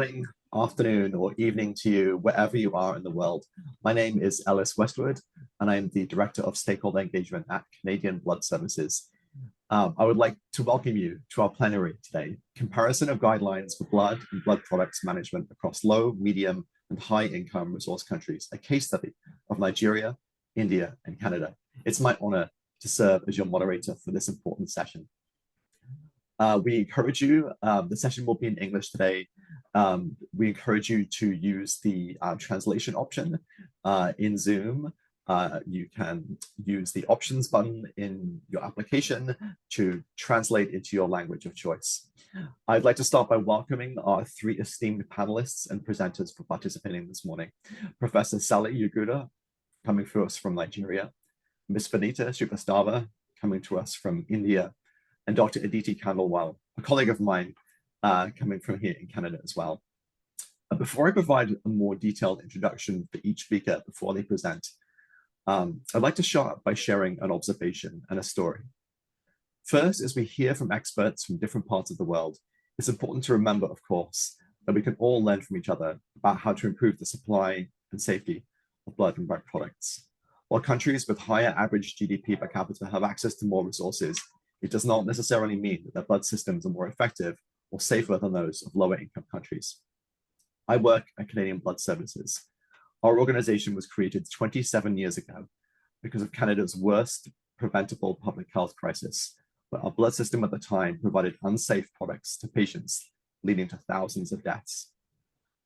Morning, afternoon, or evening to you, wherever you are in the world. My name is Ellis Westwood, and I am the Director of Stakeholder Engagement at Canadian Blood Services. I would like to welcome you to our plenary today, Comparison of Guidelines for Blood and Blood Products Management across low, medium, and high-income resource countries, a case study of Nigeria, India, and Canada. It's my honor to serve as your moderator for this important session. We encourage you, the session will be in English today. We encourage you to use the translation option in Zoom. You can use the options button in your application to translate into your language of choice. I'd like to start by welcoming our three esteemed panelists and presenters for participating this morning. Professor Sally Yuguda, coming to us from Nigeria, Ms. Vanita Srivastava, coming to us from India, and Dr. Aditi Khandelwal, a colleague of mine, coming from here in Canada as well. Before I provide a more detailed introduction for each speaker before they present, I'd like to start by sharing an observation and a story. First, as we hear from experts from different parts of the world, it's important to remember, of course, that we can all learn from each other about how to improve the supply and safety of blood and blood products. While countries with higher average GDP per capita have access to more resources, it does not necessarily mean that their blood systems are more effective or safer than those of lower income countries. I work at Canadian Blood Services. Our organization was created 27 years ago because of Canada's worst preventable public health crisis, where our blood system at the time provided unsafe products to patients, leading to thousands of deaths.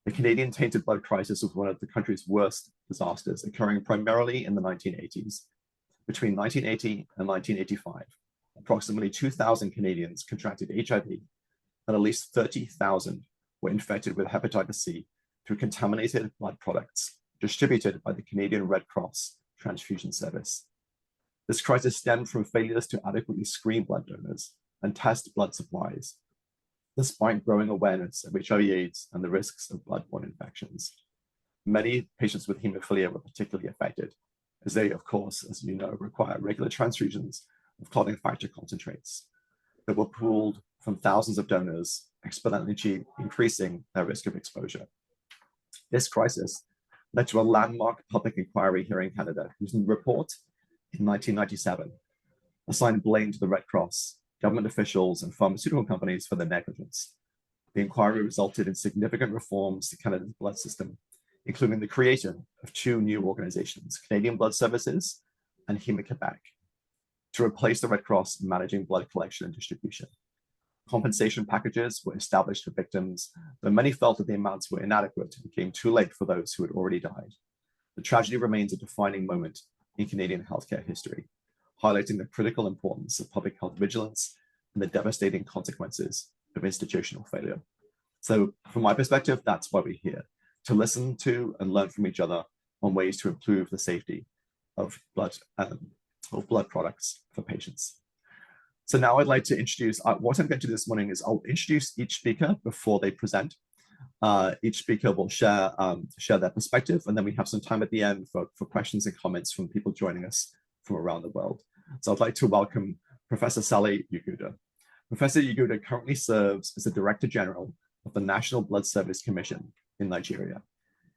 The Canadian tainted blood crisis was one of the country's worst disasters, occurring primarily in the 1980s. Between 1980 and 1985, approximately 2,000 Canadians contracted HIV, and at least 30,000 were infected with hepatitis C through contaminated blood products distributed by the Canadian Red Cross Transfusion Service. This crisis stemmed from failures to adequately screen blood donors and test blood supplies, despite growing awareness of HIV/AIDS and the risks of bloodborne infections. Many patients with hemophilia were particularly affected, as they, of course, as you know, require regular transfusions of clotting factor concentrates that were pooled from thousands of donors, exponentially increasing their risk of exposure. This crisis led to a landmark public inquiry here in Canada, whose report in 1997 assigned blame to the Red Cross, government officials, and pharmaceutical companies for their negligence. The inquiry resulted in significant reforms to Canada's blood system, including the creation of two new organizations, Canadian Blood Services and Héma-Québec, to replace the Red Cross in managing blood collection and distribution. Compensation packages were established for victims, though many felt that the amounts were inadequate and came too late for those who had already died. The tragedy remains a defining moment in Canadian healthcare history, highlighting the critical importance of public health vigilance and the devastating consequences of institutional failure. So from my perspective, that's why we're here, to listen to and learn from each other on ways to improve the safety of blood products for patients. So now I'd like to introduce, what I'm going to do this morning is I'll introduce each speaker before they present. Each speaker will share their perspective, and then we have some time at the end for questions and comments from people joining us from around the world. So I'd like to welcome Professor Sally Yuguda. Professor Yuguda currently serves as the Director General of the National Blood Service Commission in Nigeria.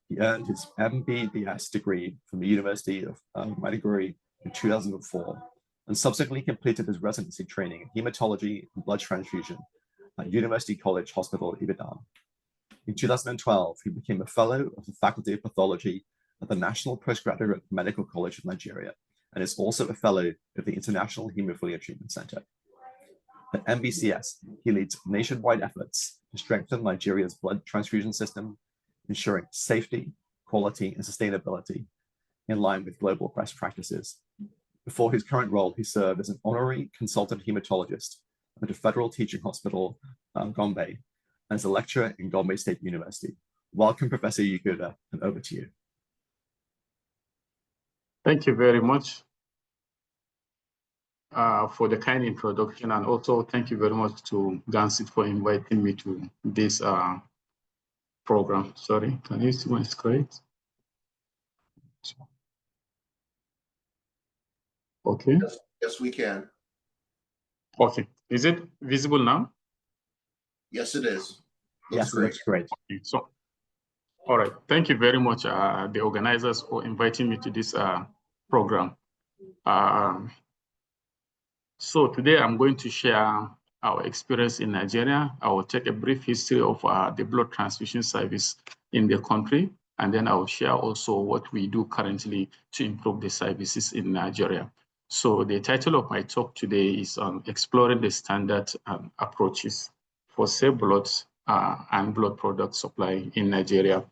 He earned his MBBS degree from the University of Maiduguri in 2004, and subsequently completed his residency training in hematology and blood transfusion at University College Hospital, Ibadan. In 2012, he became a fellow of the Faculty of Pathology at the National Postgraduate Medical College of Nigeria, and is also a fellow of the International Hemophilia Treatment Center. At NBCS, he leads nationwide efforts to strengthen Nigeria's blood transfusion system, ensuring safety, quality, and sustainability in line with global best practices. Before his current role, he served as an honorary consultant hematologist at the Federal Teaching Hospital, Gombe, and as a lecturer in Gombe State University. Welcome, Professor Yuguda, and over to you. Thank you very much for the kind introduction, and also thank you very much to Gansit for inviting me to this program. Sorry, can you see my screen? Okay. Yes, we can. Okay. Is it visible now? Yes, it is. Yes, it looks great. Okay, so, all right. Thank you very much, the organizers, for inviting me to this program. So today I'm going to share our experience in Nigeria. I will take a brief history of the blood transfusion service in the country, and then I will share also what we do currently to improve the services in Nigeria. So the title of my talk today is exploring the standard approaches for safe blood and blood product supply in Nigeria.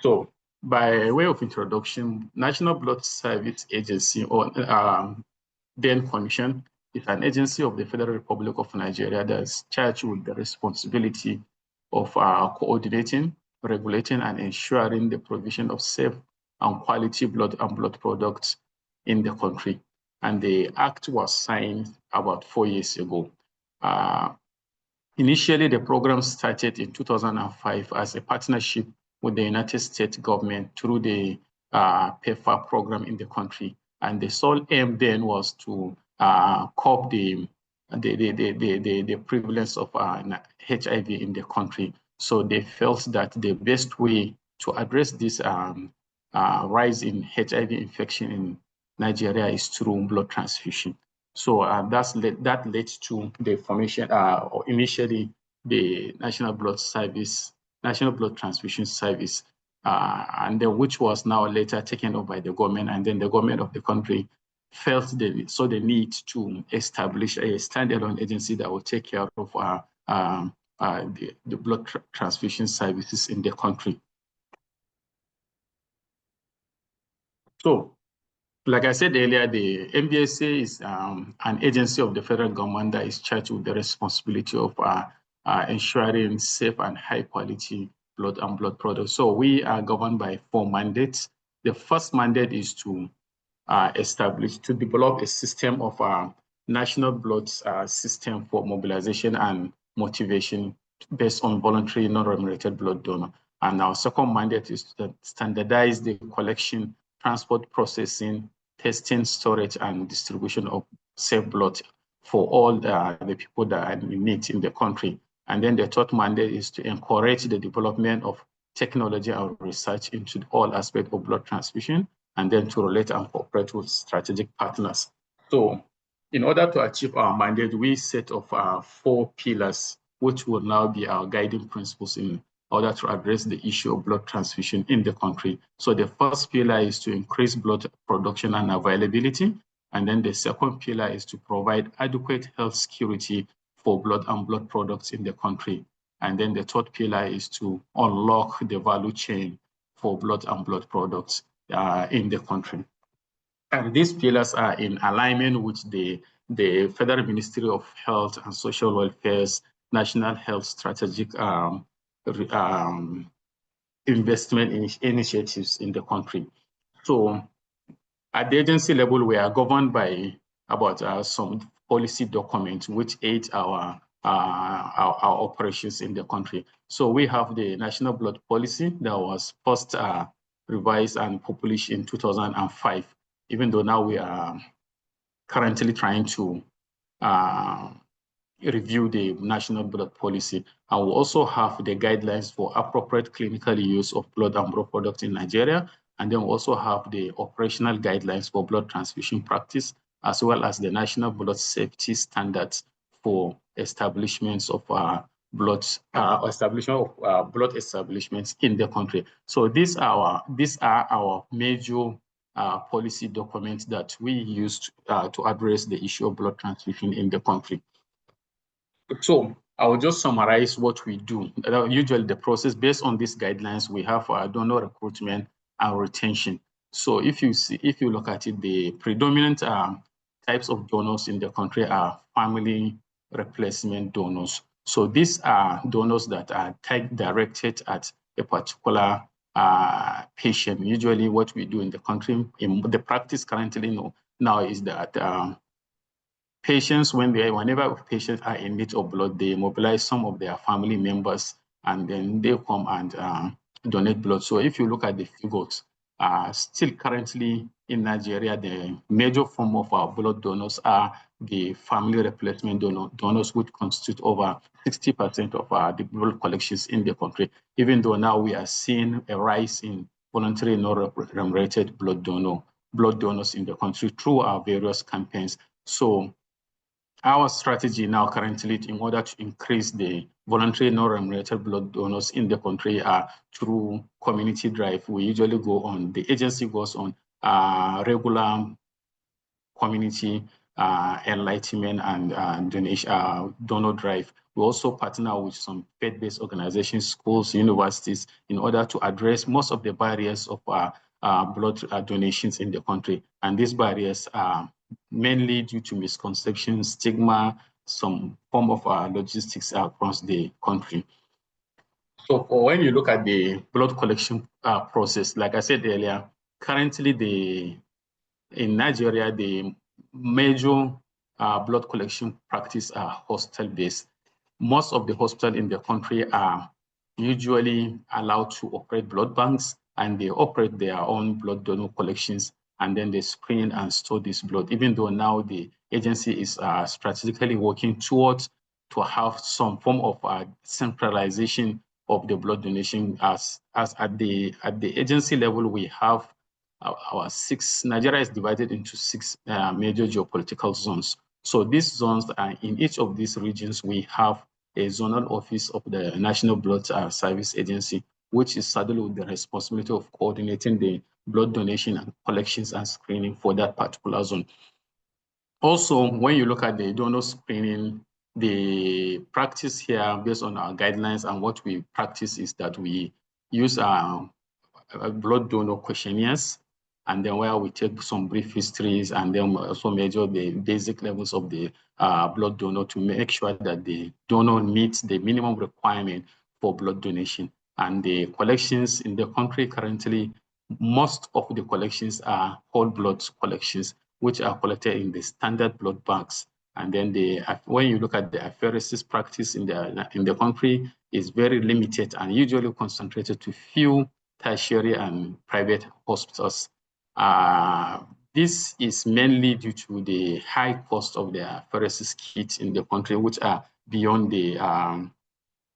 So by way of introduction, National Blood Service Agency, or then Commission, is an agency of the Federal Republic of Nigeria that is charged with the responsibility of coordinating, regulating, and ensuring the provision of safe and quality blood and blood products in the country. And the act was signed about 4 years ago. Initially, the program started in 2005 as a partnership with the United States government through the PEPFAR program in the country. And the sole aim then was to curb the prevalence of HIV in the country. So they felt that the best way to address this rise in HIV infection in Nigeria is through blood transfusion. So that led to the formation, or initially the National Blood Transfusion Service, and then which was now later taken over by the government, and then the government of the country felt the need to establish a standalone agency that will take care of the blood transfusion services in the country. So, like I said earlier, the NBSA is an agency of the federal government that is charged with the responsibility of ensuring safe and high quality blood and blood products. So we are governed by 4 mandates. The first mandate is to develop a system of national blood system for mobilization and motivation based on voluntary non-remunerated blood donor. And our second mandate is to standardize the collection, transport, processing, testing, storage, and distribution of safe blood for all the people that are in need in the country. And then the third mandate is to encourage the development of technology and research into all aspects of blood transfusion, and then to relate and cooperate with strategic partners. So in order to achieve our mandate, we set of 4 pillars, which will now be our guiding principles in order to address the issue of blood transfusion in the country. So the first pillar is to increase blood production and availability. And then the second pillar is to provide adequate health security for blood and blood products in the country. And then the third pillar is to unlock the value chain for blood and blood products in the country. And these pillars are in alignment with the Federal Ministry of Health and Social Welfare's National Health Strategic investment initiatives in the country. So at the agency level, we are governed by about some policy documents which aid our operations in the country. So we have the National Blood Policy that was first revised and published in 2005, even though now we are currently trying to review the National Blood Policy. And we also have the guidelines for appropriate clinical use of blood and blood products in Nigeria. And then we also have the operational guidelines for blood transfusion practice, as well as the National Blood Safety Standards for establishments of blood establishments in the country. So these are our major policy documents that we used to address the issue of blood transfusion in the country. So I will just summarize what we do. Usually the process based on these guidelines, we have donor recruitment and retention. So if you look at it, the predominant types of donors in the country are family replacement donors. So these are donors that are directed at a particular patient. Usually what we do in the country, in the practice currently now is that patients, whenever patients are in need of blood, they mobilize some of their family members, and then they come and donate blood. So if you look at the figures, still currently in Nigeria, the major form of our blood donors are the family replacement donors, which constitute over 60% of the blood collections in the country, even though now we are seeing a rise in voluntary non-remunerated blood donors in the country through our various campaigns. So our strategy now currently, in order to increase the voluntary non-remunerated blood donors in the country, through community drive. We usually go on, the agency goes on regular community enlightenment and donation donor drive. We also partner with some faith-based organizations, schools, universities, in order to address most of the barriers of blood donations in the country. And these barriers are mainly due to misconceptions, stigma, some form of logistics across the country. So when you look at the blood collection process, like I said earlier, currently in Nigeria, the major blood collection practice are hospital-based. Most of the hospitals in the country are usually allowed to operate blood banks, and they operate their own blood donor collections, and then they screen and store this blood, even though now the agency is strategically working towards to have some form of centralization of the blood donation. As at the agency level, we have Nigeria is divided into 6 major geopolitical zones. So these zones, in each of these regions, we have a zonal office of the National Blood Service Agency, which is saddled with the responsibility of coordinating the blood donation and collections and screening for that particular zone. Also, when you look at the donor screening, the practice here, based on our guidelines and what we practice, is that we use blood donor questionnaires, and then where we take some brief histories and then also measure the basic levels of the blood donor to make sure that the donor meets the minimum requirement for blood donation. And the collections in the country currently, most of the collections are whole blood collections, which are collected in the standard blood banks. And then when you look at the apheresis practice in the country, is very limited and usually concentrated to few tertiary and private hospitals. This is mainly due to the high cost of the apheresis kits in the country, which are beyond the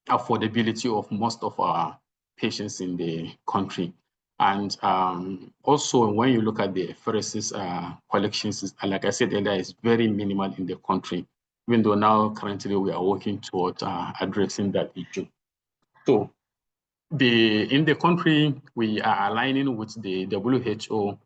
affordability of most of our patients in the country. And also, when you look at the apheresis collections, like I said earlier, is very minimal in the country, even though now currently we are working towards addressing that issue. So in the country, we are aligning with the WHO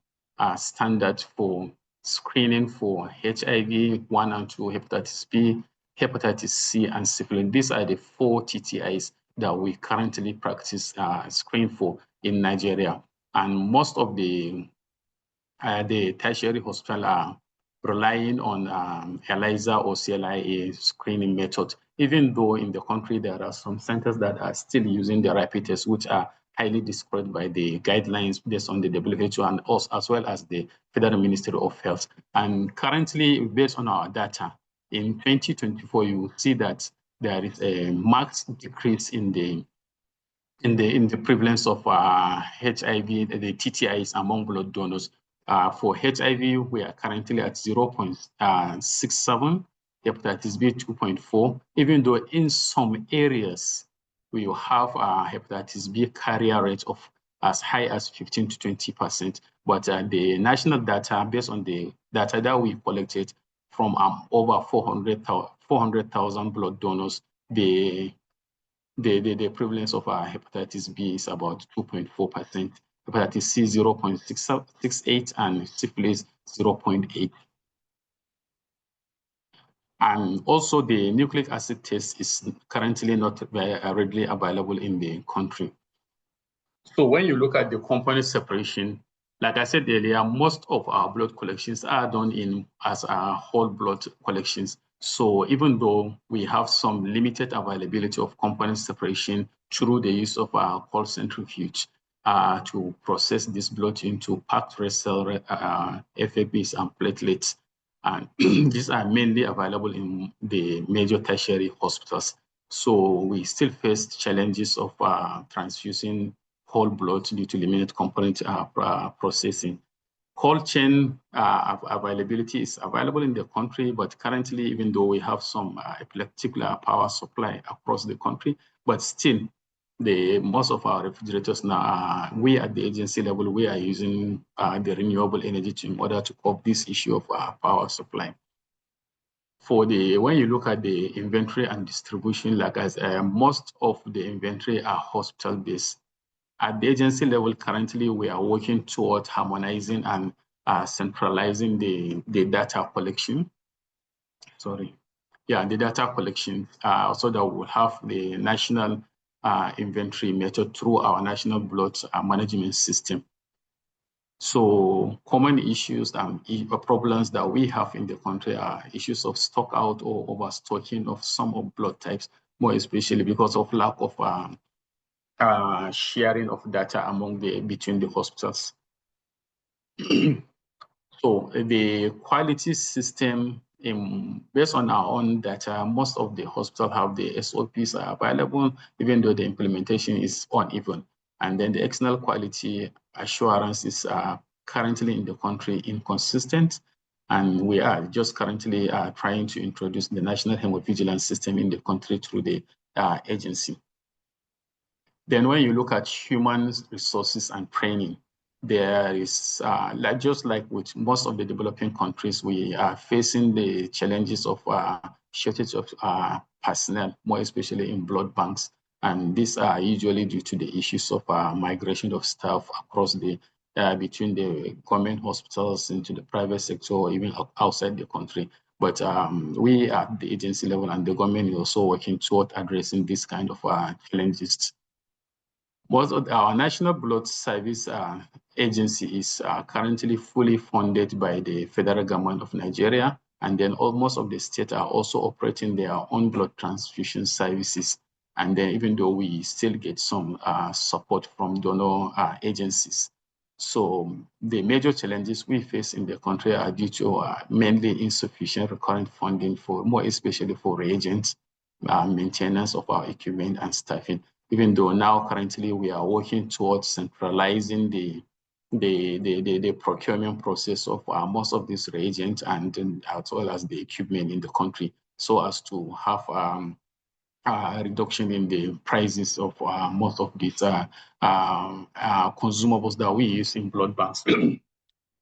standard for screening for HIV 1 and 2, hepatitis B, hepatitis C, and syphilis. These are the 4 TTIs that we currently practice screen for in Nigeria. And most of the tertiary hospitals are relying on ELISA or CLIA screening method, even though in the country there are some centers that are still using the rapid tests, which are highly discouraged by the guidelines based on the WHO and also as well as the Federal Ministry of Health. And currently, based on our data, in 2024, you will see that there is a marked decrease in the prevalence of HIV, the TTIs among blood donors. For HIV, we are currently at 0.67, hepatitis B 2.4, even though in some areas we have hepatitis B carrier rate of as high as 15 to 20%. But the national data, based on the data that we collected from over 400,000 blood donors, the prevalence of hepatitis B is about 2.4%, hepatitis C 0.68, and syphilis 0.8. And also the nucleic acid test is currently not readily available in the country. So when you look at the component separation, like I said earlier, most of our blood collections are done as whole blood collections. So even though we have some limited availability of component separation through the use of our cold centrifuge to process this blood into packed red cell FAPs and platelets, and these are mainly available in the major tertiary hospitals. So we still face challenges of transfusing whole blood due to limited component processing. Cold chain availability is available in the country, but currently, even though we have some particular power supply across the country, but still, most of our refrigerators now, we at the agency level, we are using the renewable energy in order to cope this issue of power supply. When you look at the inventory and distribution, like as most of the inventory are hospital-based. At the agency level, currently, we are working towards harmonizing and centralizing the data collection. The data collection, so that we'll have the national inventory method through our national blood management system. So common issues and problems that we have in the country are issues of stock out or overstocking of some of blood types, more especially because of lack of sharing of data between the hospitals. So the quality system, based on our own data, most of the hospitals have the SOPs are available, even though the implementation is uneven. And then the external quality assurance is currently in the country inconsistent. And we are just currently trying to introduce the national hemovigilance system in the country through the agency. Then when you look at human resources and training, there is, just like with most of the developing countries, we are facing the challenges of shortage of personnel, more especially in blood banks. And these are usually due to the issues of migration of staff across between the government hospitals into the private sector, or even outside the country. But we at the agency level and the government is also working toward addressing this kind of challenges. Most of our National Blood Service Agency is currently fully funded by the federal government of Nigeria, and then most of the states are also operating their own blood transfusion services. And then even though we still get some support from donor agencies. So the major challenges we face in the country are due to mainly insufficient recurrent funding more especially for reagents, maintenance of our equipment and staffing. Even though now currently we are working towards centralizing the procurement process of most of these reagents and as well as the equipment in the country, so as to have a reduction in the prices of most of these consumables that we use in blood banks.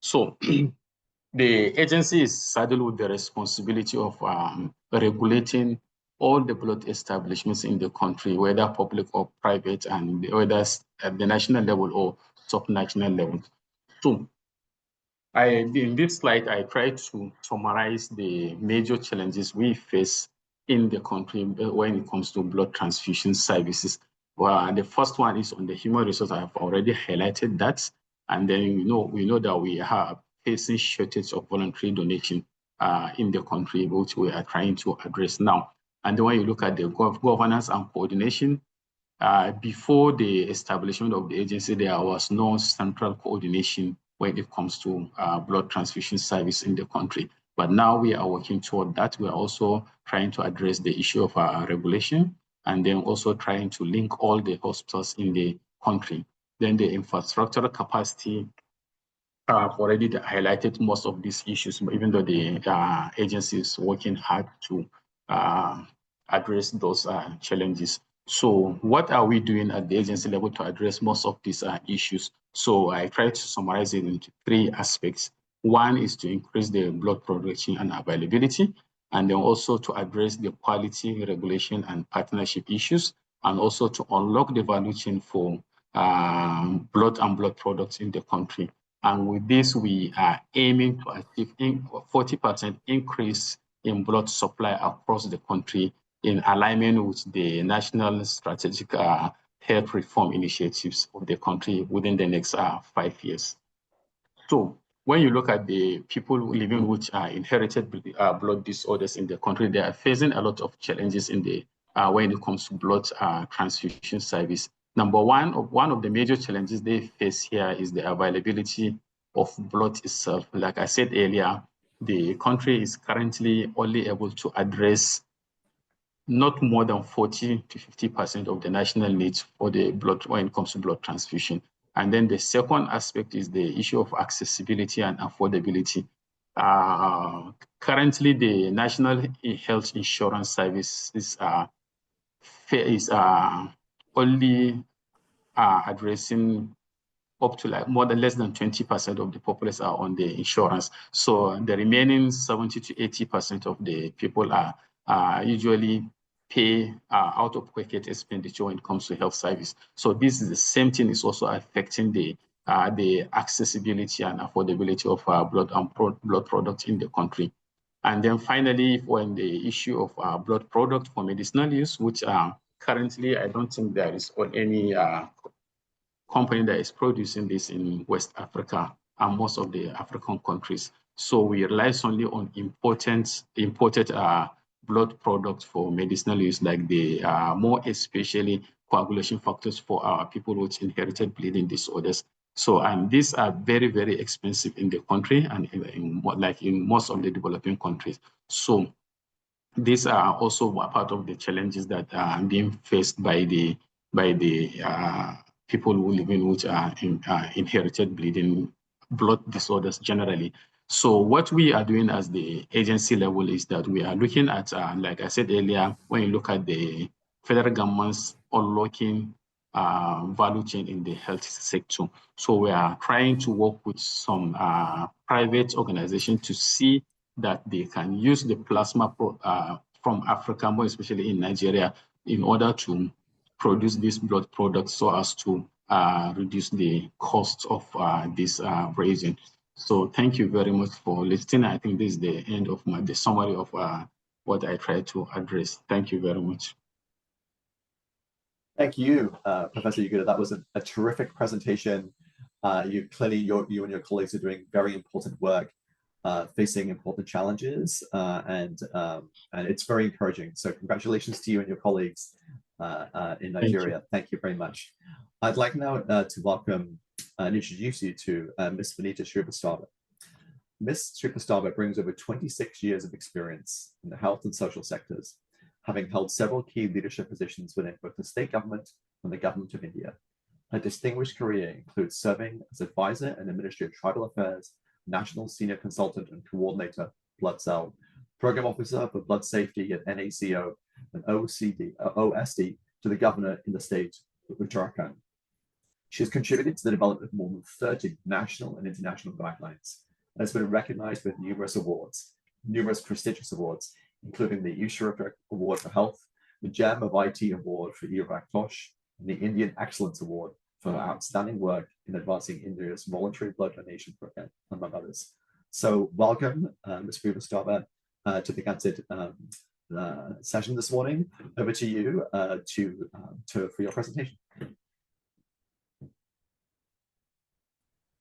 So the agency is saddled with the responsibility of regulating all the blood establishments in the country, whether public or private, and whether at the national level or sub-national level. So in this slide, I try to summarize the major challenges we face in the country when it comes to blood transfusion services. Well, the first one is on the human resource. I have already highlighted that. And then we know that we are facing shortage of voluntary donation in the country, which we are trying to address now. And then when you look at the governance and coordination, before the establishment of the agency, there was no central coordination when it comes to blood transfusion service in the country. But now we are working toward that. We are also trying to address the issue of regulation, and then also trying to link all the hospitals in the country. Then the infrastructural capacity, I've already highlighted most of these issues, even though the agency is working hard to address those challenges. So what are we doing at the agency level to address most of these issues? So I try to summarize it into three aspects. One is to increase the blood production and availability, and then also to address the quality, regulation, and partnership issues, and also to unlock the value chain for blood and blood products in the country. And with this, we are aiming to achieve a 40% increase in blood supply across the country in alignment with the national strategic health reform initiatives of the country within the next 5 years. So when you look at the people living with inherited blood disorders in the country, they are facing a lot of challenges in the when it comes to blood transfusion service. Number one of the major challenges they face here is the availability of blood itself. Like I said earlier, the country is currently only able to address not more than 40 to 50% of the national needs for the blood when it comes to blood transfusion. And then the second aspect is the issue of accessibility and affordability. Currently, the National Health Insurance Service is only addressing up to like more than less than 20% of the populace are on the insurance. So the remaining 70 to 80% of the people are usually pay out of pocket expenditure when it comes to health service. So this is the same thing is also affecting the accessibility and affordability of blood and blood products in the country. And then finally, when the issue of blood product for medicinal use, which currently I don't think there is on any company that is producing this in West Africa and most of the African countries. So we rely only on imported blood products for medicinal use, like the more especially coagulation factors for our people with inherited bleeding disorders. So, and these are very, very expensive in the country and in most of the developing countries. So these are also part of the challenges that are being faced by the people who live in which are inherited bleeding blood disorders generally. So what we are doing as the agency level is that we are looking at, like I said earlier, when you look at the federal government's unlocking value chain in the health sector. So we are trying to work with some private organizations to see that they can use the plasma from Africa, more especially in Nigeria, in order to produce these blood products so as to reduce the cost of this reagent. So thank you very much for listening. I think this is the end of the summary of what I tried to address. Thank you very much. Thank you, Professor Yuguda. That was a terrific presentation. You and your colleagues are doing very important work, facing important challenges, and it's very encouraging. So congratulations to you and your colleagues in Nigeria. Thank you very much. I'd like now to welcome and introduce you to Ms. Vanita Shrivastava. Ms. Shrivastava brings over 26 years of experience in the health and social sectors, having held several key leadership positions within both the state government and the government of India. Her distinguished career includes serving as advisor and Ministry of Tribal Affairs, National Senior Consultant and Coordinator, Blood Cell, Program Officer for Blood Safety at NACO and OSD to the Governor in the state of Uttarakhand. She has contributed to the development of more than 30 national and international guidelines and has been recognized with numerous prestigious awards, including the Usharif Award for Health, the GEM of IT Award for Iraq Tosh, and the Indian Excellence Award for outstanding work in advancing India's voluntary blood donation program, among others. So welcome, Ms. Shrivastava, to the Gansett session this morning. Over to you for your presentation.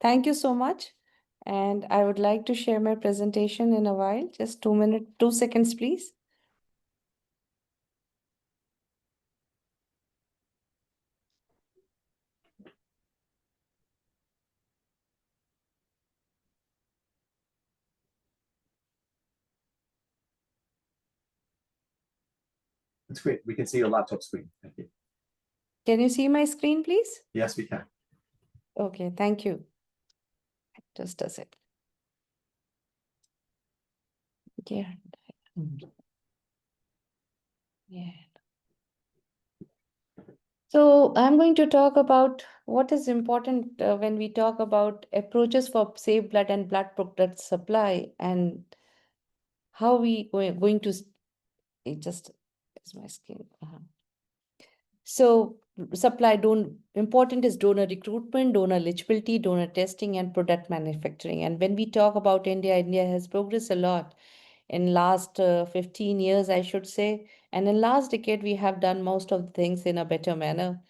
Thank you so much. And I would like to share my presentation in a while. Just 2 seconds, please. That's great. We can see your laptop screen. Thank you. Can you see my screen, please? Yes, we can. Okay, thank you. Just a sec. Yeah. Yeah. So I'm going to talk about what is important when we talk about approaches for safe blood and blood product supply, and how we going to it just is my screen. So supply important is donor recruitment, donor eligibility, donor testing, and product manufacturing. And when we talk about India, India has progressed a lot in last 15 years, I should say. And in last decade, we have done most of the things in a better manner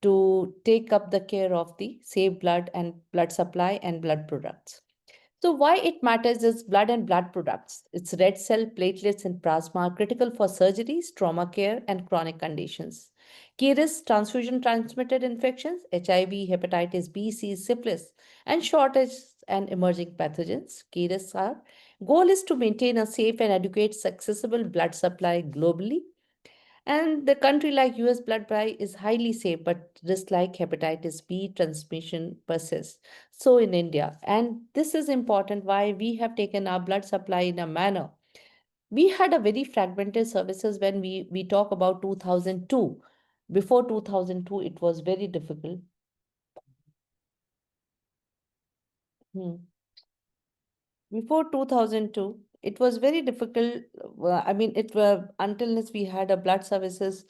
to take up the care of the safe blood and blood supply and blood products. So why it matters is blood and blood products. It's red cell, platelets, and plasma are critical for surgeries, trauma care, and chronic conditions. Key risks: transfusion transmitted infections, HIV, hepatitis B, C, syphilis, and shortage and emerging pathogens. Key risks are: goal is to maintain a safe and adequate accessible blood supply globally. And the country like US blood buy is highly safe, but risk like hepatitis B transmission persists. So in India, and this is important why we have taken our blood supply in a manner. We had a very fragmented services when we talk about 2002. Before 2002, it was very difficult. Hmm. Before 2002, it was very difficult. I mean, it were until we had a blood services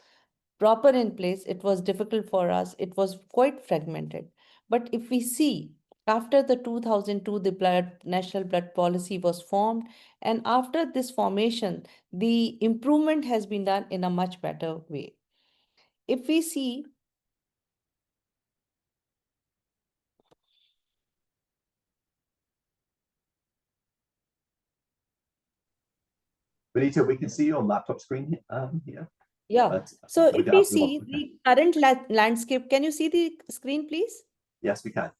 proper in place, it was difficult for us. It was quite fragmented. But if we see, after the 2002, the national blood policy was formed, and after this formation, the improvement has been done in a much better way. If we see, Benita, we can see your laptop screen here. yeah. But So we if don't we have the see okay. the current landscape, can you see the screen, please? Yes, we can.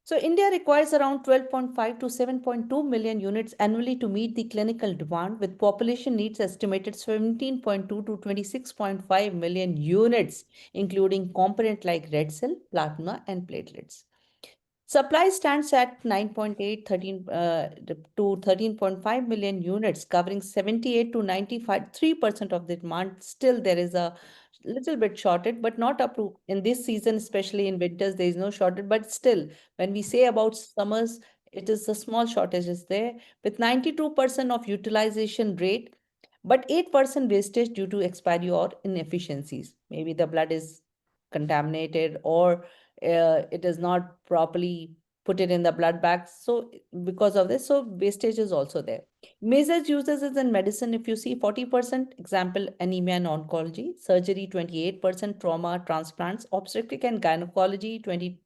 So India requires around 12.5 to 7.2 million units annually to meet the clinical demand, with population needs estimated 17.2 to 26.5 million units, including component like red cell, plasma, and platelets. Supply stands at 9.8 to 13.5 million units, covering 78 to 95.3% of the demand. Still, there is a little bit shortage, but not up to in this season, especially in winters, there is no shortage. But still, when we say about summers, it is a small shortage is there with 92% of utilization rate, but 8% wastage due to expiry or inefficiencies. Maybe the blood is contaminated or it is not properly put it in the blood bags. So because of this, so wastage is also there. Major uses is in medicine. If you see 40%, example, anemia and oncology, surgery 28%, trauma, transplants, obstetric and gynecology 22%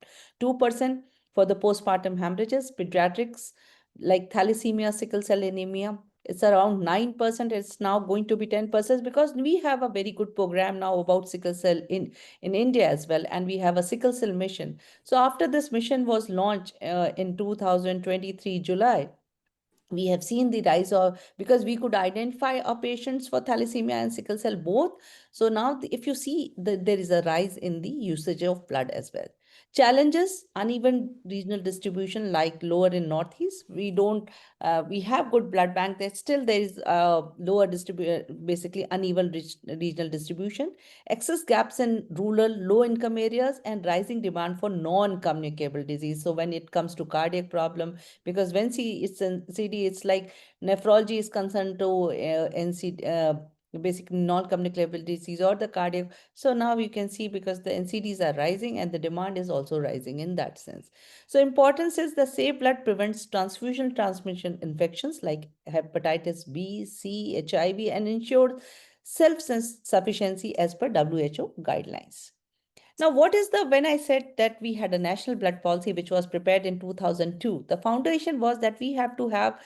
for the postpartum hemorrhages, pediatrics like thalassemia, sickle cell anemia, it's around 9%. It's now going to be 10% because we have a very good program now about sickle cell in India as well. And we have a sickle cell mission. So after this mission was launched in 2023, July, we have seen the rise of because we could identify our patients for thalassemia and sickle cell both. So now if you see there is a rise in the usage of blood as well. Challenges: uneven regional distribution, like lower in northeast. We don't we have good blood bank there, still there is lower basically uneven regional distribution, excess gaps in rural low income areas, and rising demand for non-communicable disease. So when it comes to cardiac problem, because when it's in CD, it's like nephrology is concerned to NCD, basically non-communicable disease or the cardiac. So now you can see because the NCDs are rising and the demand is also rising in that sense. So importance is the safe blood prevents transfusion transmission infections like hepatitis B, C, HIV, and ensures self-sufficiency as per WHO guidelines. Now, what is when I said that we had a national blood policy which was prepared in 2002, the foundation was that we have to have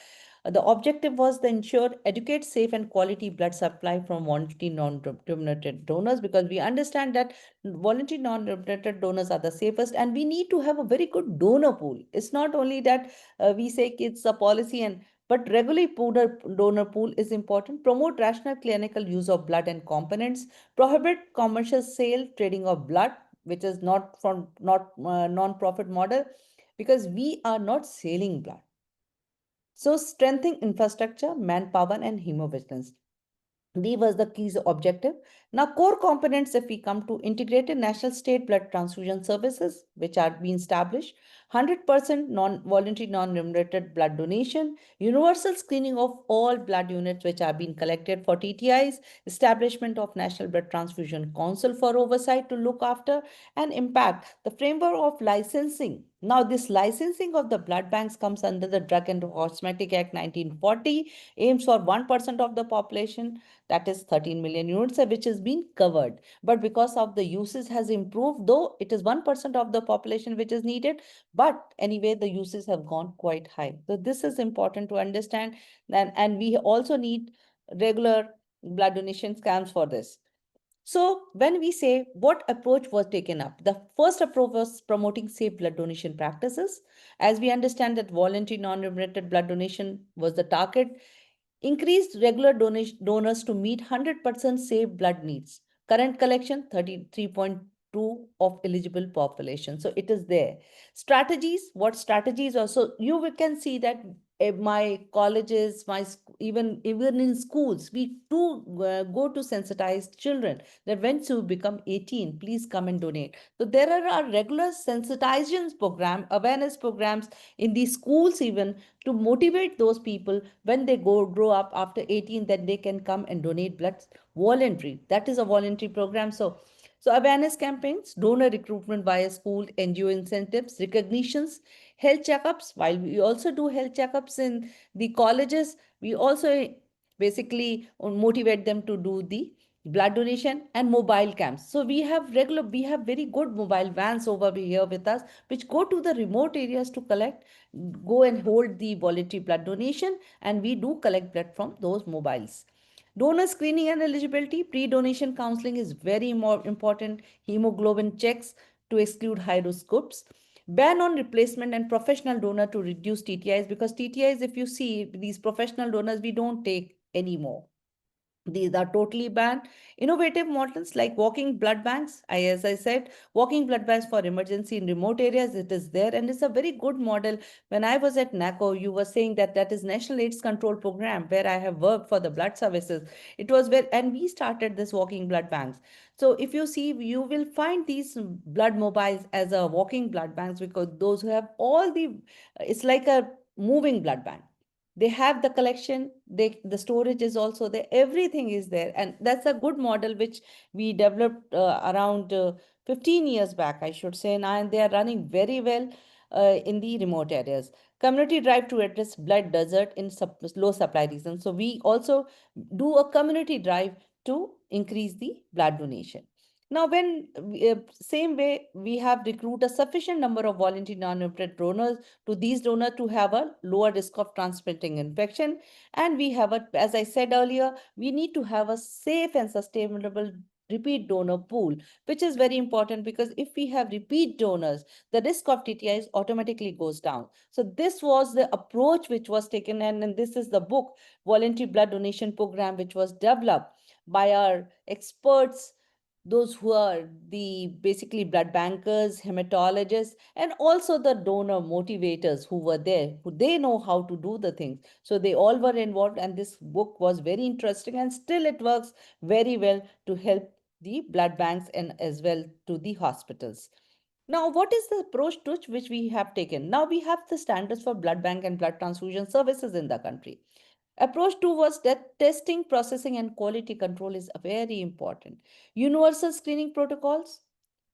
the objective was to ensure adequate, safe, and quality blood supply from voluntary non-remunerated donors, because we understand that voluntary non-remunerated donors are the safest, and we need to have a very good donor pool. It's not only that we say it's a policy and but regular donor pool is important. Promote rational clinical use of blood and components. Prohibit commercial sale, trading of blood, which is not from not non-profit model, because we are not selling blood. So strengthening infrastructure, manpower, and hemovigilance. These was the key objective. Now, core components, if we come to integrated national state blood transfusion services, which are being established, 100% non-voluntary, non-remunerated blood donation, universal screening of all blood units which are being collected for TTIs, establishment of National Blood Transfusion Council for oversight to look after and impact the framework of licensing. Now, this licensing of the blood banks comes under the Drug and Cosmetic Act 1940, aims for 1% of the population, that is 13 million units, which is being covered. But because of the uses has improved, though it is 1% of the population which is needed, but anyway, the uses have gone quite high. So this is important to understand. And we also need regular blood donation scams for this. So when we say what approach was taken up, the first approach was promoting safe blood donation practices. As we understand that voluntary non-remunerated blood donation was the target, Increased regular donors to meet 100% safe blood needs. Current collection 33.2 of eligible population. So it is there. Strategies, what strategies also, you can see that my colleges, even in schools, we do go to sensitize children that once you become 18, please come and donate. So there are regular sensitization program, awareness programs in the schools even, to motivate those people when they grow up after 18, that they can come and donate blood voluntary. That is a voluntary program. So awareness campaigns, donor recruitment via school, NGO incentives, recognitions, health checkups. While we also do health checkups in the colleges, we also basically motivate them to do the blood donation and mobile camps. So we have very good mobile vans over here with us, which go to the remote areas to collect, go and hold the voluntary blood donation, and we do collect blood from those mobiles. Donor screening and eligibility, pre-donation counseling is very more important. Hemoglobin checks to exclude high risk groups. Ban on replacement and professional donor to reduce TTIs, because TTIs, if you see these professional donors, we don't take anymore. These are totally banned. Innovative models like walking blood banks. As I said, walking blood banks for emergency in remote areas, it is there, and it's a very good model. When I was at NACO, you were saying that that is National AIDS Control Program, where I have worked for the blood services. It was where, and we started this walking blood banks. So if you see, you will find these blood mobiles as a walking blood banks, because those who have all the, it's like a moving blood bank. They have the collection, the storage is also there, everything is there, and that's a good model which we developed around 15 years back, I should say now, and they are running very well in the remote areas. Community drive to address blood desert in low supply regions. So we also do a community drive to increase the blood donation. Now, when same way, we have recruit a sufficient number of voluntary non-nutritive donors to these donors to have a lower risk of transmitting infection. And we have a, as I said earlier, we need to have a safe and sustainable repeat donor pool, which is very important, because if we have repeat donors, the risk of TTIs automatically goes down. So this was the approach which was taken, and this is the book, Voluntary Blood Donation Program, which was developed by our experts, those who are the basically blood bankers, hematologists, and also the donor motivators who were there, who they know how to do the things. So they all were involved, and this book was very interesting, and still it works very well to help the blood banks and as well to the hospitals. Now, what is the approach to which we have taken? Now we have the standards for blood bank and blood transfusion services in the country. Approach two was that testing, processing, and quality control is very important. Universal screening protocols.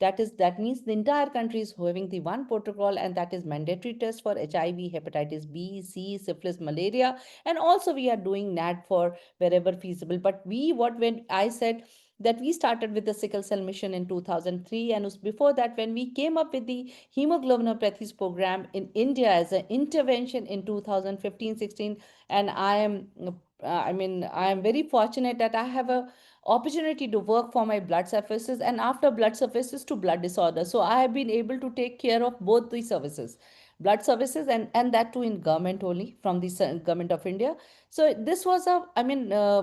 That means the entire country is having the one protocol, and that is mandatory test for HIV, hepatitis B, C, syphilis, malaria, and also we are doing NAT for wherever feasible. But when I said that we started with the sickle cell mission in 2003, and before that, when we came up with the hemoglobinopathies program in India as an intervention in 2015-16, and I am very fortunate that I have a opportunity to work for my blood services, and after blood services to blood disorders. So I have been able to take care of both the services, blood services, and that too in government only, from the government of India. So this was a,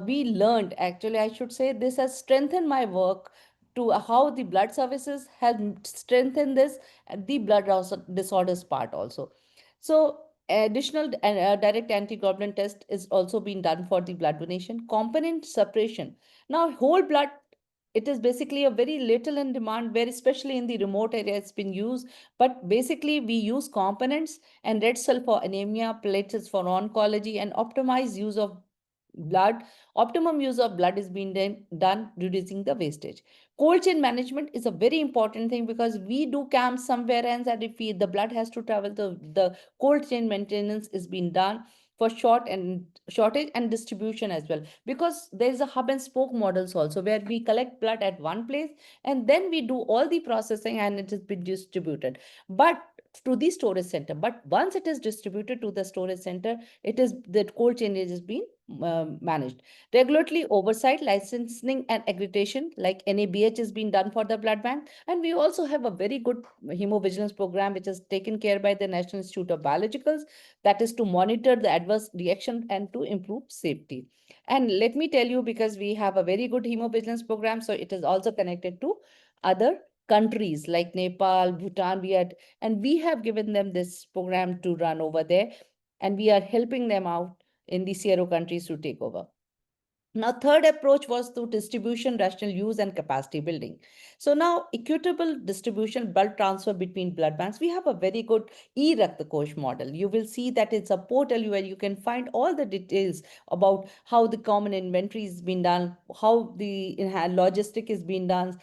we learned, actually, I should say, this has strengthened my work to how the blood services have strengthened this, the blood disorders part also. So additional direct antiglobulin test is also being done for the blood donation. Component separation. Now, whole blood, it is basically a very little in demand, where especially in the remote area it's been used. But basically, we use components and red cell for anemia, platelets for oncology, and optimized use of blood. Optimum use of blood is being done, reducing the wastage. Cold chain management is a very important thing, because we do camps somewhere else, and if the blood has to travel, the cold chain maintenance is being done for shortage and distribution as well, because there is a hub and spoke models also, where we collect blood at one place and then we do all the processing and it is been distributed. But to the storage center. But once it is distributed to the storage center, it is the cold chain is being managed. Regulatory oversight, licensing and accreditation like NABH is being done for the blood bank. And we also have a very good hemovigilance program which is taken care by the National Institute of Biologicals, that is to monitor the adverse reaction and to improve safety. And let me tell you, because we have a very good hemovigilance program, so it is also connected to other countries like Nepal, Bhutan, and we have given them this program to run over there, and we are helping them out in the CRO countries to take over. Now, third approach was through distribution, rational use, and capacity building. So now, equitable distribution, bulk transfer between blood banks. We have a very good e-Raktakosh model. You will see that it's a portal where you can find all the details about how the common inventory is being done, how the logistic is being done,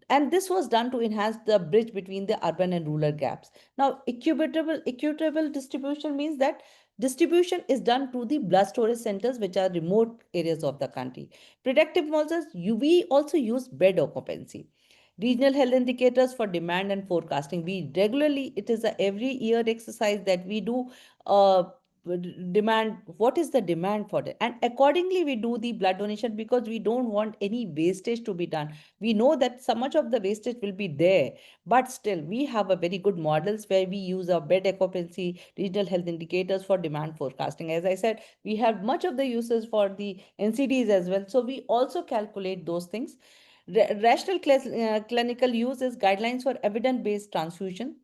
and this was done to enhance the bridge between the urban and rural gaps. Now, equitable distribution means that distribution is done to the blood storage centers, which are remote areas of the country. Predictive models, we also use bed occupancy. Regional health indicators for demand and forecasting. We regularly, it is a every year exercise that we do uh, demand, what is the demand for it? And accordingly, we do the blood donation because we don't want any wastage to be done. We know that so much of the wastage will be there, but still we have a very good models where we use our bed occupancy, regional health indicators for demand forecasting. As I said, we have much of the uses for the NCDs as well, so we also calculate those things. Rational clinical use is guidelines for evidence-based transfusion,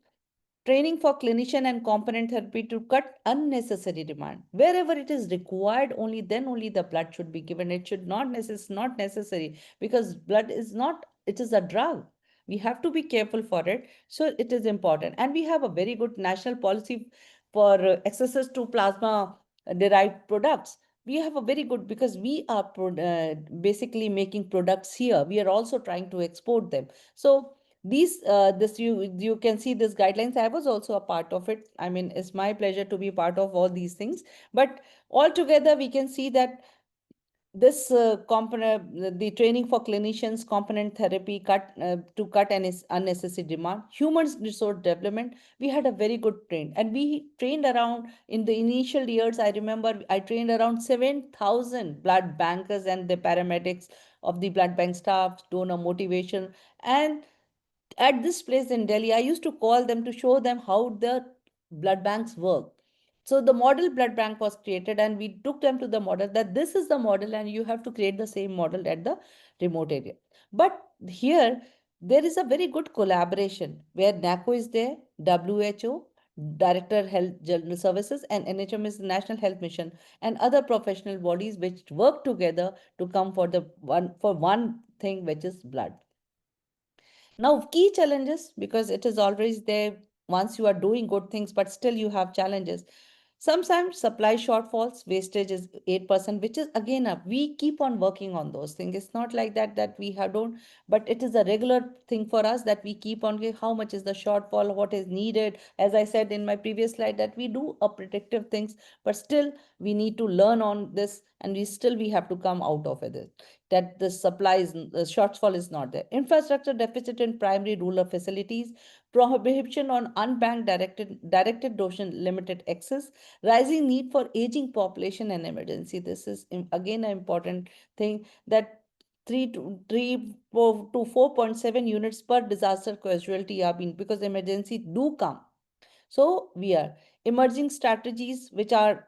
training for clinician and component therapy to cut unnecessary demand. Wherever it is required, only then only the blood should be given. It should not necessary, because blood is not, it is a drug. We have to be careful for it. So it is important. And we have a very good national policy for access to plasma derived products. We have a very good, because we are basically making products here. We are also trying to export them. So these this you can see this guidelines. I was also a part of it. I mean, it's my pleasure to be part of all these things. But altogether, we can see that this component, the training for clinicians, component therapy, to cut an unnecessary demand, human resource development. We had a very good train, and we trained around in the initial years. I remember I trained around 7,000 blood bankers and the paramedics of the blood bank staff, donor motivation, and at this place in Delhi, I used to call them to show them how the blood banks work. So the model blood bank was created, and we took them to the model that this is the model, and you have to create the same model at the remote area. But here, there is a very good collaboration where NACO is there, WHO, Director Health General Services, and NHM is the National Health Mission, and other professional bodies which work together to come for the one thing, which is blood. Now, key challenges, because it is always there once you are doing good things, but still you have challenges. Sometimes supply shortfalls, wastage is 8%, which is again up. We keep on working on those things. It's not like that we have don't, but it is a regular thing for us that we keep on how much is the shortfall, what is needed. As I said in my previous slide, that we do a predictive things, but still we need to learn on this, and we have to come out of it, that the supply is the shortfall is not there. Infrastructure deficit in primary rural facilities, prohibition on unbanked directed donation, limited access, rising need for aging population and emergency. This is again an important thing, that 3 to 4.7 units per disaster casualty are being, because emergency do come. So we are emerging strategies which are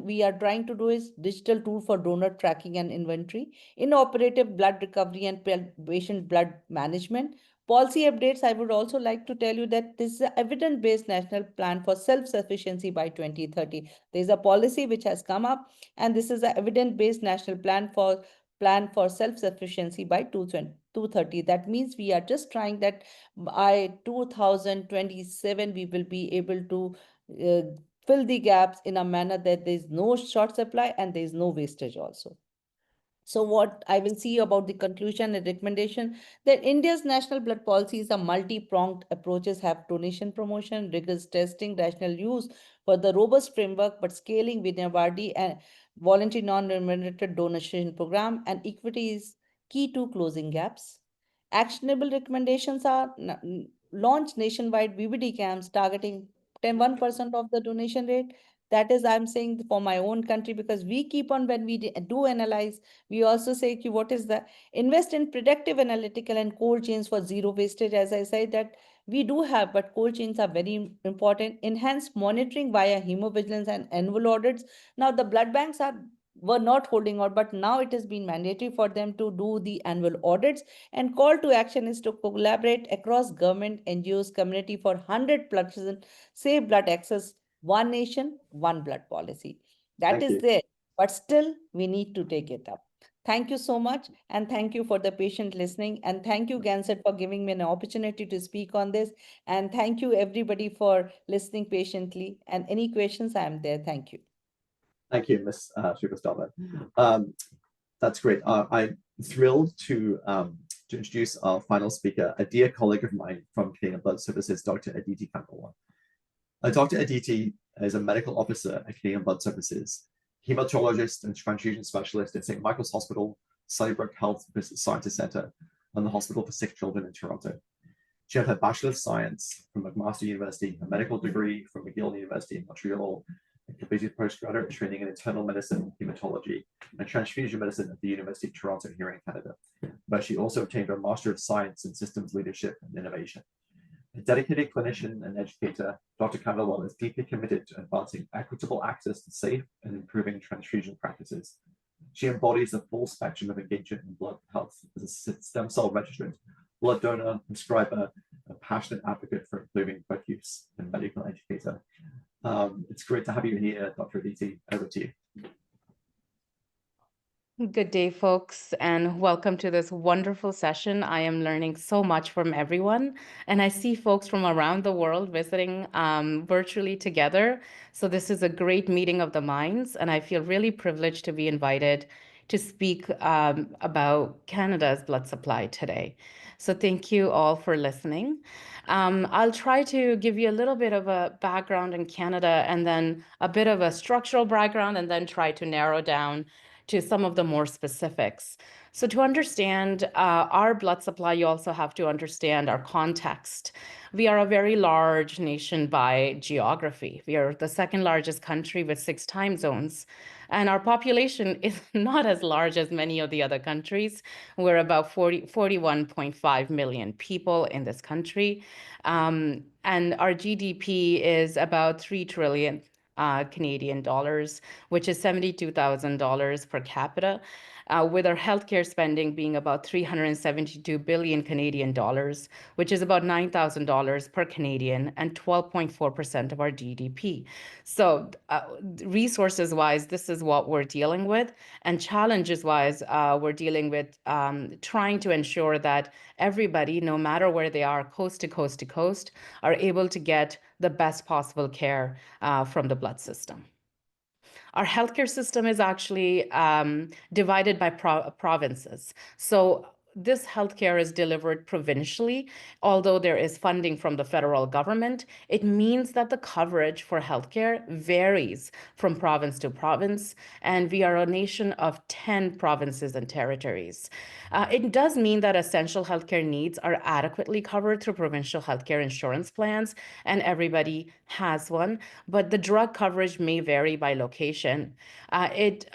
we are trying to do is digital tool for donor tracking and inventory, inoperative blood recovery and patient blood management. Policy updates, I would also like to tell you that this is an evidence-based national plan for self-sufficiency by 2030. There is a policy which has come up, and this is an evidence-based national plan for self-sufficiency by 2030. That means we are just trying that by 2027 we will be able to fill the gaps in a manner that there is no short supply and there is no wastage also. So what I will see about the conclusion and recommendation, that India's national blood policies are multi-pronged approaches, have donation promotion, rigorous testing, rational use for the robust framework, but scaling Vinayavadi and voluntary non-remunerated donation program and equity is key to closing gaps. Actionable recommendations are launch nationwide VBD camps targeting 1% of the donation rate. That is, I'm saying for my own country, because we keep on, when we do analyze, we also say, what is the invest in predictive analytical and cold chains for zero wastage. As I said, that we do have, but cold chains are very important. Enhanced monitoring via hemovigilance and annual audits. Now, the blood banks were not holding out, but now it has been mandatory for them to do the annual audits. And call to action is to collaborate across government, NGOs, community for 100% safe blood access, one nation, one blood policy. That Thank is you. there, but still we need to take it up. Thank you so much. And thank you for the patient listening. And thank you, Ganset, for giving me an opportunity to speak on this. And thank you, everybody, for listening patiently. And any questions, I am there. Thank you. Thank you, Ms. Srivastava. That's great. I'm thrilled to introduce our final speaker, a dear colleague of mine from Canadian Blood Services, Dr. Aditi Kandawal. Dr. Aditi is a medical officer at Canadian Blood Services, hematologist and transfusion specialist at St. Michael's Hospital, Sunnybrook Health Sciences Centre, and the Hospital for Sick Children in Toronto. She had her Bachelor of Science from McMaster University, a medical degree from McGill University in Montreal, and completed postgraduate training in internal medicine, hematology, and transfusion medicine at the University of Toronto here in Canada, where she also obtained her Master of Science in Systems Leadership and Innovation. A dedicated clinician and educator, Dr. Kandawal is deeply committed to advancing equitable access to safe and improving transfusion practices. She embodies the full spectrum of engagement in blood health as a stem cell registrant, blood donor, prescriber, a passionate advocate for improving blood use, and medical educator. It's great to have you here, Dr. Aditi. Over to you. Good day, folks, and welcome to this wonderful session. I am learning so much from everyone, and I see folks from around the world visiting virtually together. So this is a great meeting of the minds, and I feel really privileged to be invited to speak about Canada's blood supply today. So thank you all for listening. I'll try to give you a little bit of a background in Canada and then a bit of a structural background, and then try to narrow down to some of the more specifics. So to understand our blood supply, you also have to understand our context. We are a very large nation by geography. We are the second largest country with 6 time zones. And our population is not as large as many of the other countries. We're about 41.5 million people in this country. And our GDP is about 3 trillion Canadian dollars, which is $72,000 per capita, with our healthcare spending being about 372 billion Canadian dollars, which is about $9,000 per Canadian and 12.4% of our GDP. So resources-wise, this is what we're dealing with, and challenges-wise, we're dealing with trying to ensure that everybody, no matter where they are, coast to coast to coast, are able to get the best possible care from the blood system. Our healthcare system is actually divided by provinces. So this healthcare is delivered provincially. Although there is funding from the federal government, it means that the coverage for healthcare varies from province to province, and we are a nation of 10 provinces and territories. It does mean that essential healthcare needs are adequately covered through provincial healthcare insurance plans, and everybody has one, but the drug coverage may vary by location. It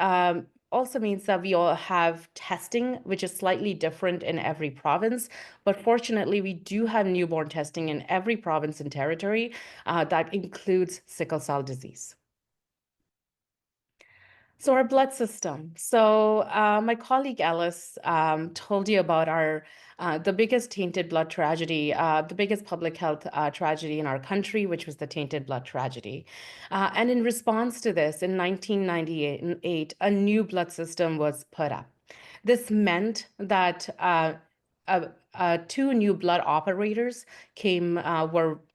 also means that we all have testing, which is slightly different in every province. But fortunately, we do have newborn testing in every province and territory that includes sickle cell disease. So our blood system. So my colleague Alice told you about our the biggest tainted blood tragedy, the biggest public health tragedy in our country, which was the tainted blood tragedy. And in response to this, in 1998, a new blood system was put up. This meant that 2 new blood operators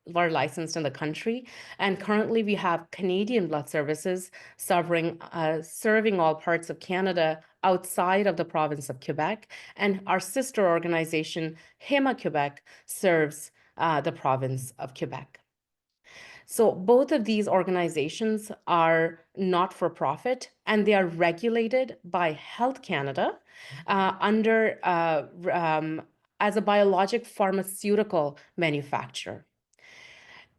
were licensed in the country, and currently we have Canadian Blood Services serving all parts of Canada outside of the province of Quebec, and our sister organization, Héma-Québec, serves the province of Quebec. So both of these organizations are not-for-profit, and they are regulated by Health Canada under as a biologic pharmaceutical manufacturer.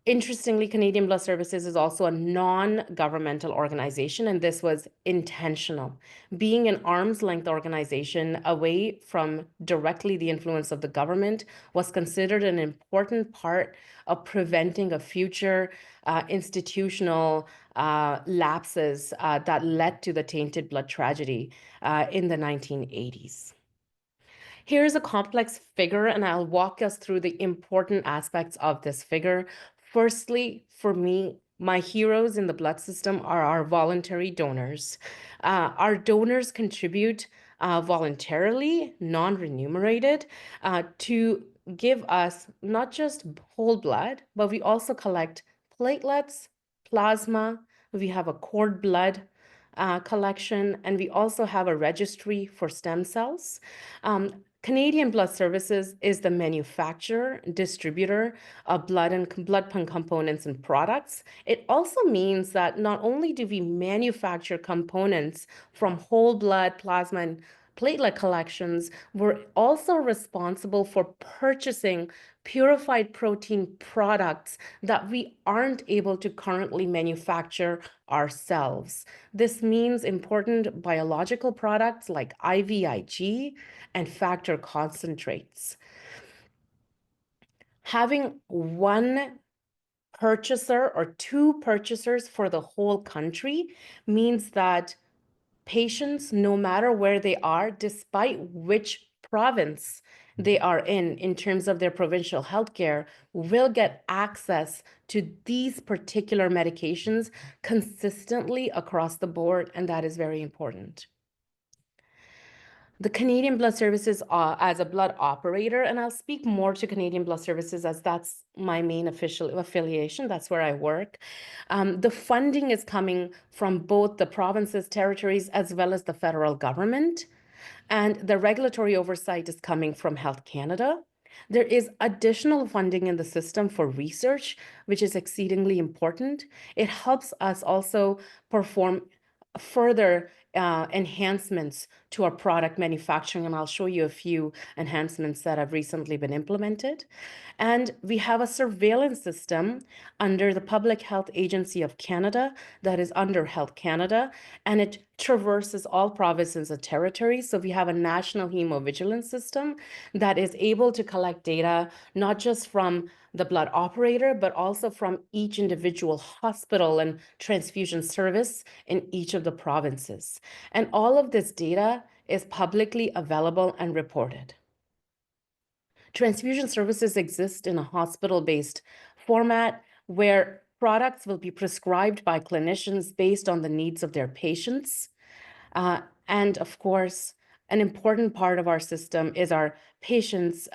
Interestingly, Canadian Blood Services is also a non-governmental organization, and this was intentional. Being an arm's length organization away from directly the influence of the government was considered an important part of preventing a future institutional lapses that led to the tainted blood tragedy in the 1980s. Here's a complex figure, and I'll walk us through the important aspects of this figure. Firstly, for me, my heroes in the blood system are our voluntary donors. Our donors contribute voluntarily, non-remunerated, to give us not just whole blood, but we also collect platelets, plasma, we have a cord blood collection, and we also have a registry for stem cells. Canadian Blood Services is the manufacturer, distributor of blood and blood components and products. It also means that not only do we manufacture components from whole blood, plasma, and platelet collections, we're also responsible for purchasing purified protein products that we aren't able to currently manufacture ourselves. This means important biological products like IVIG and factor concentrates. Having one purchaser or two purchasers for the whole country means that patients, no matter where they are, despite which province they are in terms of their provincial healthcare, will get access to these particular medications consistently across the board, and that is very important. The Canadian Blood Services as a blood operator, and I'll speak more to Canadian Blood Services as that's my main official affiliation. That's where I work. The funding is coming from both the provinces, territories, as well as the federal government. And the regulatory oversight is coming from Health Canada. There is additional funding in the system for research, which is exceedingly important. It helps us also perform further enhancements to our product manufacturing, and I'll show you a few enhancements that have recently been implemented. And we have a surveillance system under the Public Health Agency of Canada that is under Health Canada, and it traverses all provinces and territories. So we have a national hemovigilance system that is able to collect data, not just from the blood operator, but also from each individual hospital and transfusion service in each of the provinces. And all of this data is publicly available and reported. Transfusion services exist in a hospital-based format where products will be prescribed by clinicians based on the needs of their patients. And of course, an important part of our system is our patients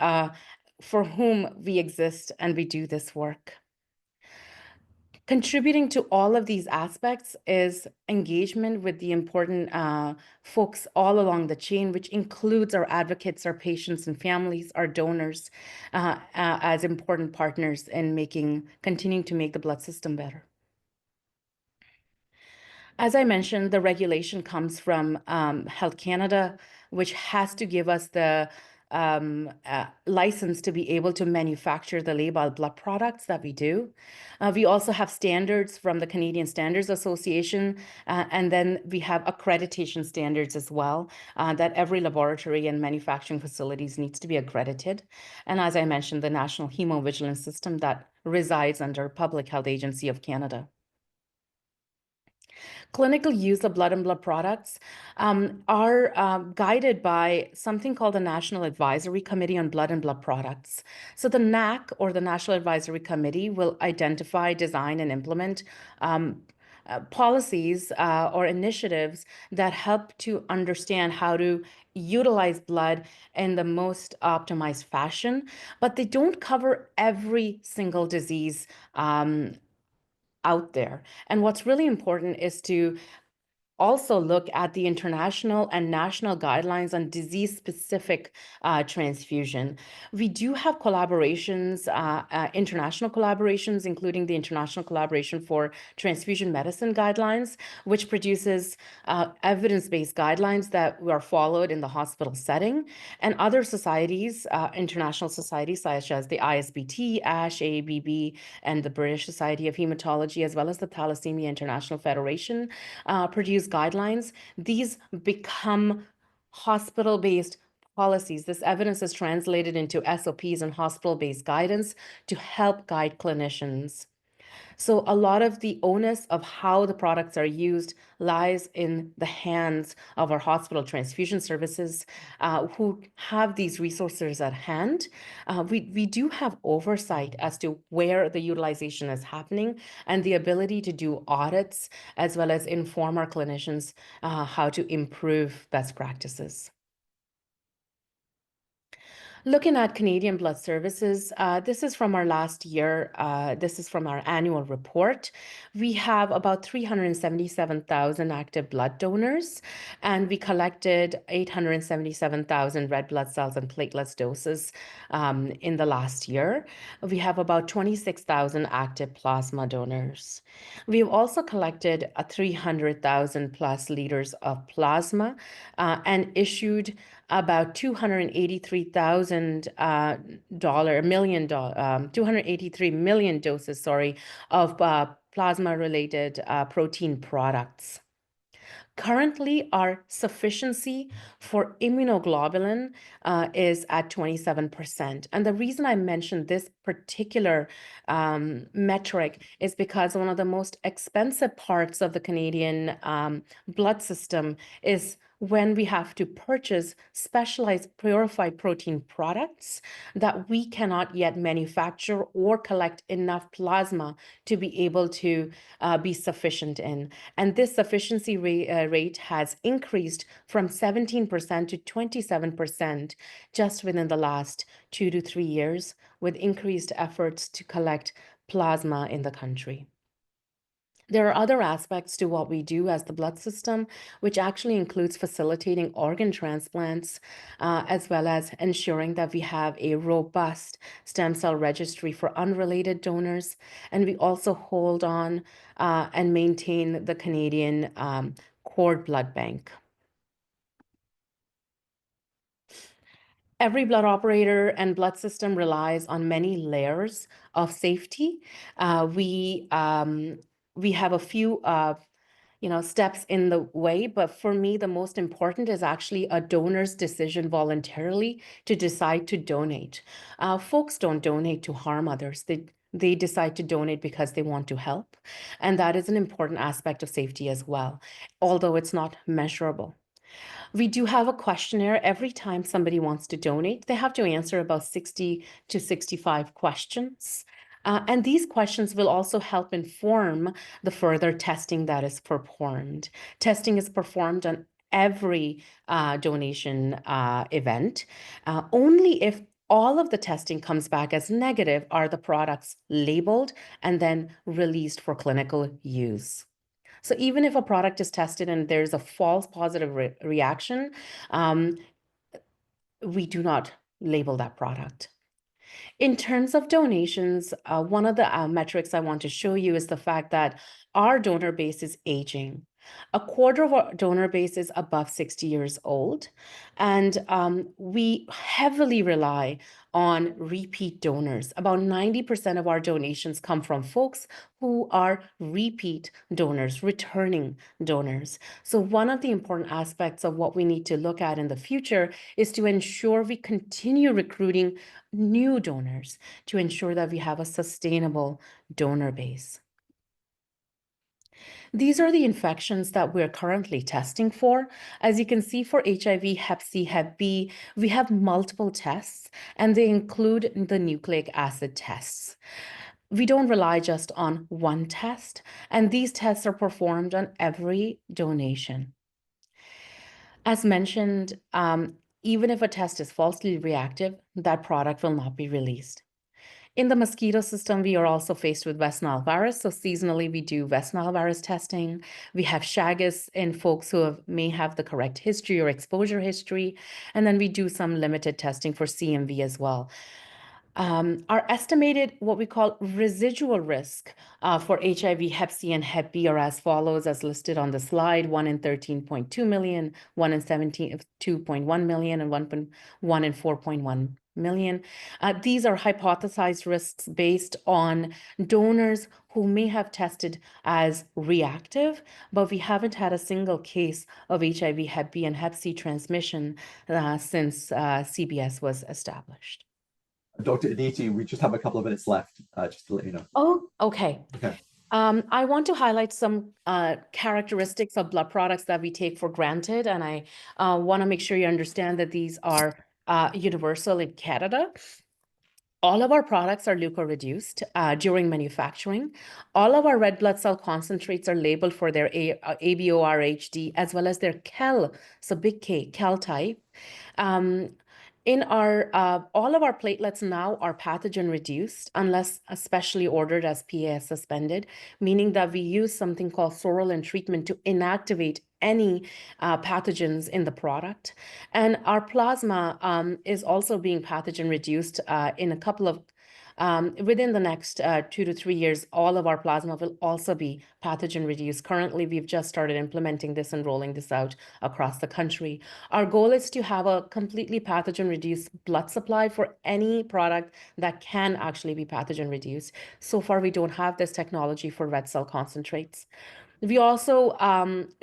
for whom we exist and we do this work. Contributing to all of these aspects is engagement with the important folks all along the chain, which includes our advocates, our patients and families, our donors, as important partners in continuing to make the blood system better. As I mentioned, the regulation comes from Health Canada, which has to give us the license to be able to manufacture the labile blood products that we do. We also have standards from the Canadian Standards Association, and then we have accreditation standards as well, that every laboratory and manufacturing facilities needs to be accredited. And as I mentioned, the National Hemovigilance System that resides under Public Health Agency of Canada. Clinical use of blood and blood products are guided by something called the National Advisory Committee on Blood and Blood Products. So the NAC, or the National Advisory Committee, will identify, design, and implement policies or initiatives that help to understand how to utilize blood in the most optimized fashion, but they don't cover every single disease out there. And what's really important is to also look at the international and national guidelines on disease-specific transfusion. We do have collaborations, international collaborations, including the International Collaboration for Transfusion Medicine Guidelines, which produces evidence-based guidelines that are followed in the hospital setting, and other societies, international societies such as the ISBT, ASH, AABB, and the British Society of Hematology, as well as the Thalassemia International Federation, produce guidelines. These become hospital-based policies. This evidence is translated into SOPs and hospital-based guidance to help guide clinicians. So a lot of the onus of how the products are used lies in the hands of our hospital transfusion services who have these resources at hand. We do have oversight as to where the utilization is happening and the ability to do audits as well as inform our clinicians how to improve best practices. Looking at Canadian Blood Services, this is from our last year. This is from our annual report. We have about 377,000 active blood donors, and we collected 877,000 red blood cells and platelets doses in the last year. We have about 26,000 active plasma donors. We've also collected 300,000 plus liters of plasma and issued about $283 million doses, of plasma-related protein products. Currently, our sufficiency for immunoglobulin is at 27%. And the reason I mentioned this particular metric is because one of the most expensive parts of the Canadian blood system is when we have to purchase specialized purified protein products that we cannot yet manufacture or collect enough plasma to be able to be sufficient in. And this sufficiency rate has increased from 17% to 27% just within the last 2 to 3 years, with increased efforts to collect plasma in the country. There are other aspects to what we do as the blood system, which actually includes facilitating organ transplants, as well as ensuring that we have a robust stem cell registry for unrelated donors. And we also hold on and maintain the Canadian cord blood bank. Every blood operator and blood system relies on many layers of safety. We have a few steps in the way, but for me, the most important is actually a donor's decision voluntarily to decide to donate. Folks don't donate to harm others. They decide to donate because they want to help. And that is an important aspect of safety as well, although it's not measurable. We do have a questionnaire every time somebody wants to donate. They have to answer about 60 to 65 questions. And these questions will also help inform the further testing that is performed. Testing is performed on every donation event. Only if all of the testing comes back as negative are the products labeled and then released for clinical use. So even if a product is tested and there's a false positive reaction, we do not label that product. In terms of donations, one of the metrics I want to show you is the fact that our donor base is aging. A quarter of our donor base is above 60 years old, and we heavily rely on repeat donors. About 90% of our donations come from folks who are repeat donors, returning donors. So one of the important aspects of what we need to look at in the future is to ensure we continue recruiting new donors to ensure that we have a sustainable donor base. These are the infections that we're currently testing for. As you can see, for HIV, Hep C, Hep B, we have multiple tests, and they include the nucleic acid tests. We don't rely just on one test, and these tests are performed on every donation. As mentioned, even if a test is falsely reactive, that product will not be released. In the mosquito system, we are also faced with West Nile virus. So seasonally, we do West Nile virus testing. We have Chagas in folks who may have the correct history or exposure history. And then we do some limited testing for CMV as well. Our estimated what we call residual risk for HIV, Hep C, and Hep B are as follows, as listed on the slide: 1 in 13.2 million, 1 in 2.1 million, and 1 in 4.1 million. These are hypothesized risks based on donors who may have tested as reactive, but we haven't had a single case of HIV, Hep B, and Hep C transmission since CBS was established. Dr. Aditi, we just have a couple of minutes left, just to let you know. Oh, okay. Okay. I want to highlight some characteristics of blood products that we take for granted, and I want to make sure you understand that these are universal in Canada. All of our products are leukoreduced during manufacturing. All of our red blood cell concentrates are labeled for their ABORHD as well as their KEL, so big K, KEL type. In our all of our platelets now are pathogen reduced unless especially ordered as PAS suspended, meaning that we use something called sorrelin treatment to inactivate any pathogens in the product. And our plasma is also being pathogen reduced in a couple of within the next 2 to 3 years. All of our plasma will also be pathogen reduced. Currently, we've just started implementing this and rolling this out across the country. Our goal is to have a completely pathogen reduced blood supply for any product that can actually be pathogen reduced. So far, we don't have this technology for red cell concentrates. We also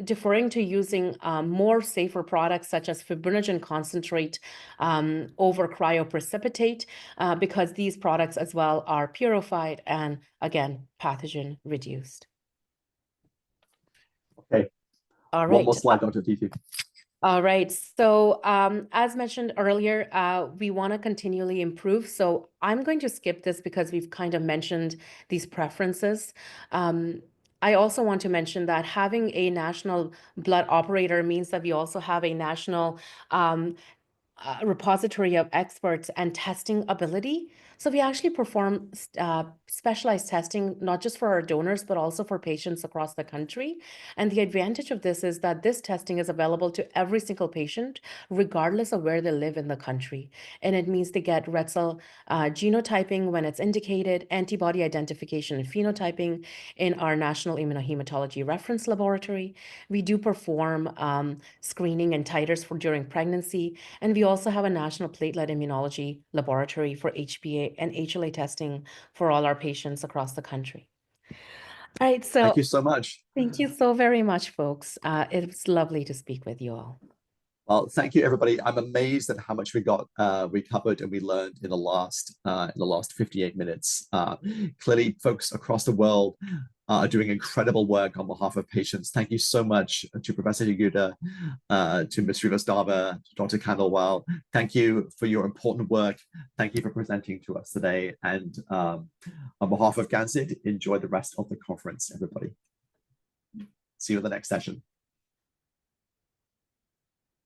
deferring to using more safer products such as fibrinogen concentrate over cryoprecipitate because these products as well are purified and again pathogen reduced. Okay. All right. One more slide, Dr. Aditi. All right. So as mentioned earlier, we want to continually improve. So I'm going to skip this because we've kind of mentioned these preferences. I also want to mention that having a national blood operator means that we also have a national repository of experts and testing ability. So we actually perform specialized testing, not just for our donors, but also for patients across the country. And the advantage of this is that this testing is available to every single patient, regardless of where they live in the country. And it means they get red cell genotyping when it's indicated, antibody identification and phenotyping in our National Immunohematology Reference Laboratory. We do perform screening and titers for during pregnancy. And we also have a National Platelet Immunology Laboratory for HbA and HLA testing for all our patients across the country. All right, so thank you so much. Thank you so very much, folks. It was lovely to speak with you all. Well, thank you, everybody. I'm amazed at how much we covered and we learned in the last 58 minutes. Clearly, folks across the world are doing incredible work on behalf of patients. Thank you so much to Professor Yaguda, to Ms. Srivastava, to Dr. Khandelwal. Thank you for your important work. Thank you for presenting to us today. And on behalf of GANSID, enjoy the rest of the conference, everybody. See you in the next session.